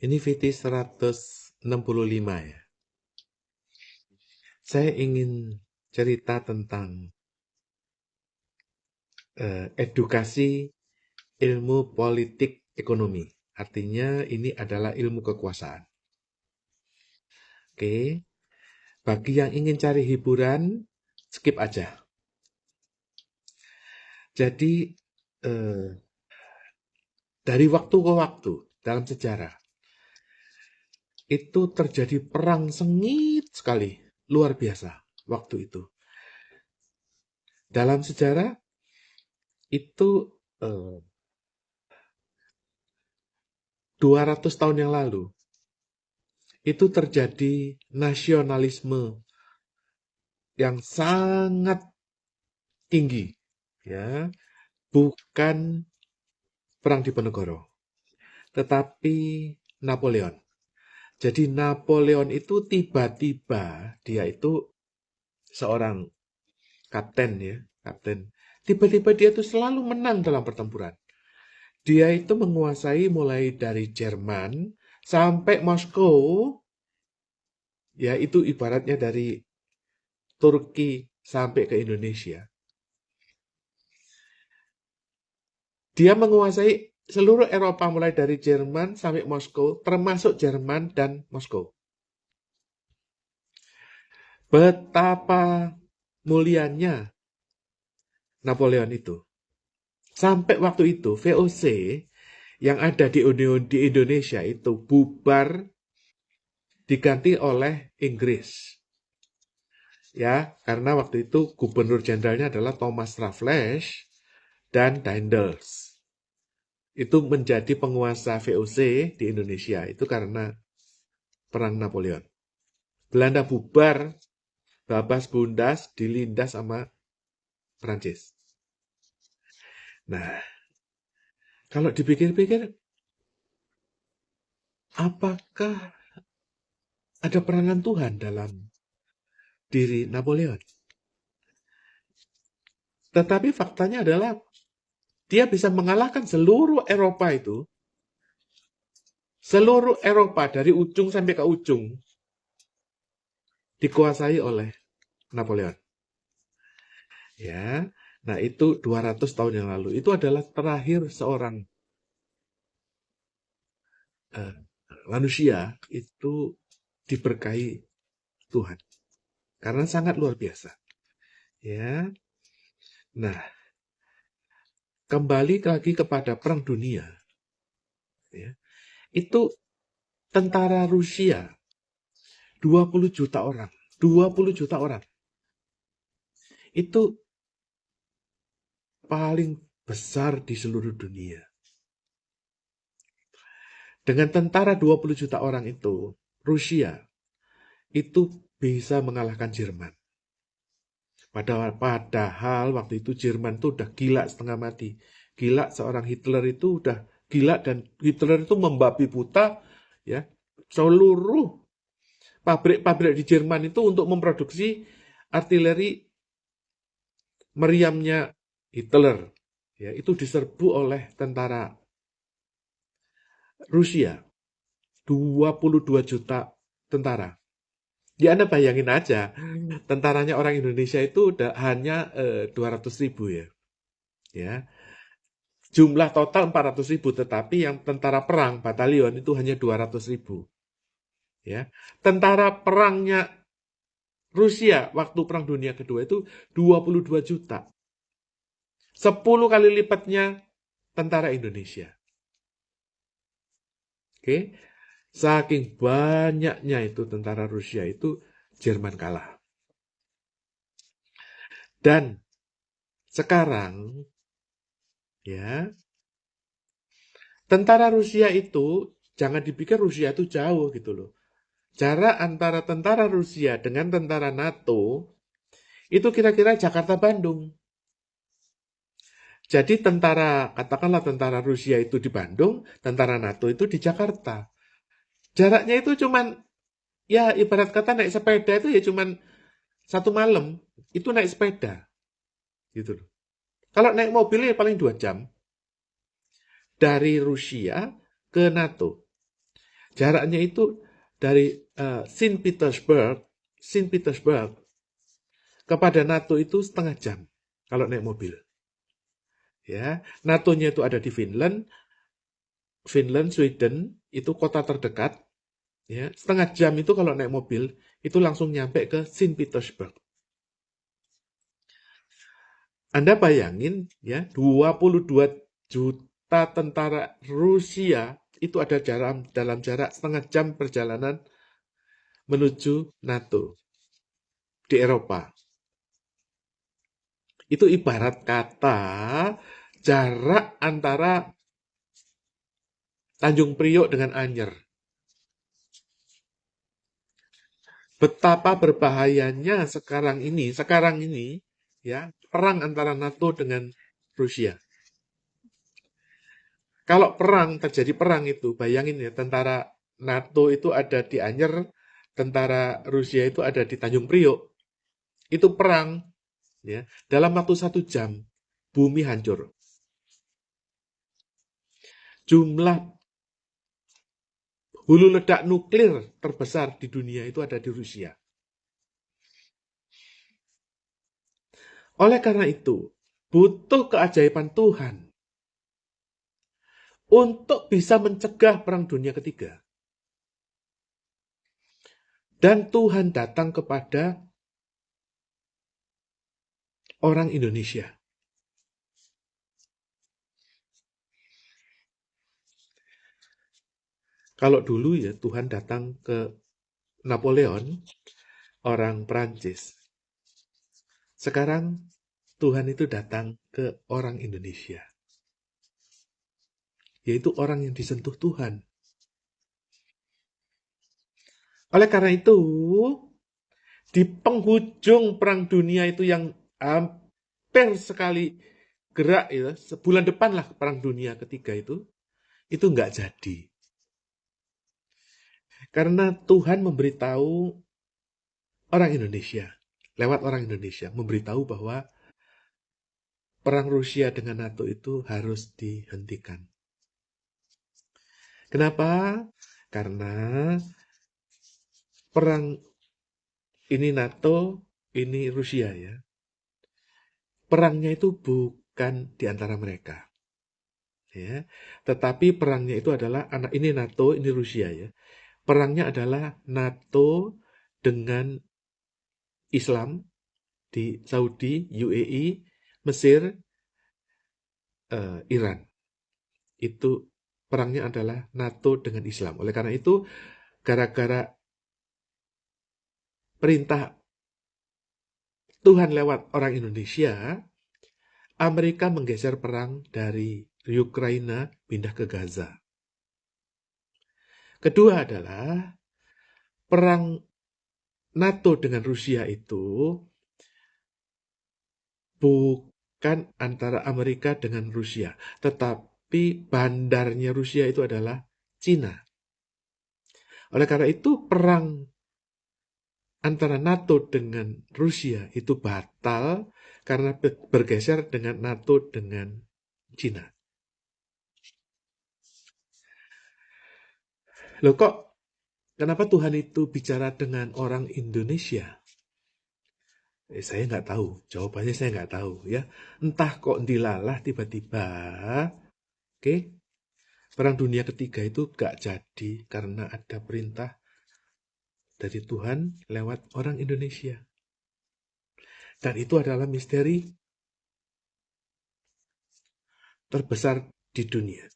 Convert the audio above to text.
Ini VT 165 ya. Saya ingin cerita tentang edukasi ilmu politik ekonomi. Artinya ini adalah ilmu kekuasaan. Oke, bagi yang ingin cari hiburan, skip aja. Jadi dari waktu ke waktu dalam sejarah itu terjadi perang sengit sekali, luar biasa waktu itu. Dalam sejarah itu 200 tahun yang lalu itu terjadi nasionalisme yang sangat tinggi, ya, bukan perang Diponegoro, tetapi Napoleon. Jadi Napoleon itu tiba-tiba dia itu seorang kapten, ya, kapten. Tiba-tiba dia itu selalu menang dalam pertempuran. Dia itu menguasai mulai dari Jerman sampai Moskow, ya itu ibaratnya dari Turki sampai ke Indonesia. Dia menguasai seluruh Eropa mulai dari Jerman sampai Moskow, termasuk Jerman dan Moskow. Betapa mulianya Napoleon itu. Sampai waktu itu VOC yang ada di Indonesia itu bubar, diganti oleh Inggris. Ya, karena waktu itu gubernur jenderalnya adalah Thomas Raffles dan Daendels. Itu menjadi penguasa VOC di Indonesia. Itu karena perang Napoleon. Belanda bubar, babas bundas, dilindas sama Prancis. Nah, kalau dipikir-pikir, apakah ada peranan Tuhan dalam diri Napoleon? Tetapi faktanya adalah dia bisa mengalahkan seluruh Eropa itu. Seluruh Eropa dari ujung sampai ke ujung dikuasai oleh Napoleon. Ya, nah itu 200 tahun yang lalu. Itu adalah terakhir seorang manusia itu diberkahi Tuhan. Karena sangat luar biasa. Ya. Nah, kembali lagi kepada Perang Dunia. Ya. Itu tentara Rusia 20 juta orang. 20 juta orang. Itu paling besar di seluruh dunia. Dengan tentara 20 juta orang itu, Rusia itu bisa mengalahkan Jerman. Padahal waktu itu Jerman itu udah gila setengah mati. Gila, seorang Hitler itu udah gila, dan Hitler itu membabi buta, ya, seluruh pabrik-pabrik di Jerman itu untuk memproduksi artileri meriamnya Hitler. Ya, itu diserbu oleh tentara Rusia. 22 juta tentara. Ya, Anda bayangin aja, tentaranya orang Indonesia itu udah hanya 200.000 ya. Ya. Jumlah total 400.000, tetapi yang tentara perang batalion itu hanya 200.000. Ya. Tentara perangnya Rusia waktu Perang Dunia Kedua itu 22 juta. 10 kali lipatnya tentara Indonesia. Oke. Saking banyaknya itu tentara Rusia itu, Jerman kalah. Dan sekarang, ya, tentara Rusia itu, jangan dipikir Rusia itu jauh gitu loh. Jarak antara tentara Rusia dengan tentara NATO itu kira-kira Jakarta-Bandung. Jadi katakanlah tentara Rusia itu di Bandung, tentara NATO itu di Jakarta. Jaraknya itu cuman, ya ibarat kata naik sepeda itu ya cuman 1 malam, itu naik sepeda. Gitu loh. Kalau naik mobilnya paling 2 jam. Dari Rusia ke NATO. Jaraknya itu dari Saint Petersburg kepada NATO itu setengah jam kalau naik mobil. Ya, NATO-nya itu ada di Finland, Sweden itu kota terdekat. Ya, setengah jam itu kalau naik mobil itu langsung nyampe ke Saint Petersburg. Anda bayangin ya, 22 juta tentara Rusia itu ada dalam jarak setengah jam perjalanan menuju NATO di Eropa. Itu ibarat kata jarak antara Tanjung Priok dengan Anyer. Betapa berbahayanya sekarang ini ya, perang antara NATO dengan Rusia. Kalau terjadi perang itu, bayangin ya, tentara NATO itu ada di Anyer, tentara Rusia itu ada di Tanjung Priok. Itu perang, ya, dalam waktu 1 jam, bumi hancur. Jumlah hulu ledak nuklir terbesar di dunia itu ada di Rusia. Oleh karena itu, butuh keajaiban Tuhan untuk bisa mencegah Perang Dunia Ketiga. Dan Tuhan datang kepada orang Indonesia. Kalau dulu ya Tuhan datang ke Napoleon, orang Prancis. Sekarang Tuhan itu datang ke orang Indonesia. Yaitu orang yang disentuh Tuhan. Oleh karena itu, di penghujung Perang Dunia itu yang hampir sekali gerak, ya, sebulan depan lah Perang Dunia Ketiga itu nggak jadi. Karena Tuhan memberitahu orang Indonesia, lewat orang Indonesia, memberitahu bahwa perang Rusia dengan NATO itu harus dihentikan. Kenapa? Karena perang ini NATO, ini Rusia ya. Perangnya itu bukan di antara mereka. Ya, tetapi perangnya itu adalah ini NATO, ini Rusia ya. Perangnya adalah NATO dengan Islam di Saudi, UAE, Mesir, Iran. Itu perangnya adalah NATO dengan Islam. Oleh karena itu, gara-gara perintah Tuhan lewat orang Indonesia, Amerika menggeser perang dari Ukraina pindah ke Gaza. Kedua adalah perang NATO dengan Rusia itu bukan antara Amerika dengan Rusia, tetapi bandarnya Rusia itu adalah Cina. Oleh karena itu perang antara NATO dengan Rusia itu batal karena bergeser dengan NATO dengan Cina. Loh kok, kenapa Tuhan itu bicara dengan orang Indonesia? Saya nggak tahu, jawabannya saya nggak tahu ya. Entah kok dilalah tiba-tiba, oke? Perang Dunia Ketiga itu nggak jadi karena ada perintah dari Tuhan lewat orang Indonesia. Dan itu adalah misteri terbesar di dunia.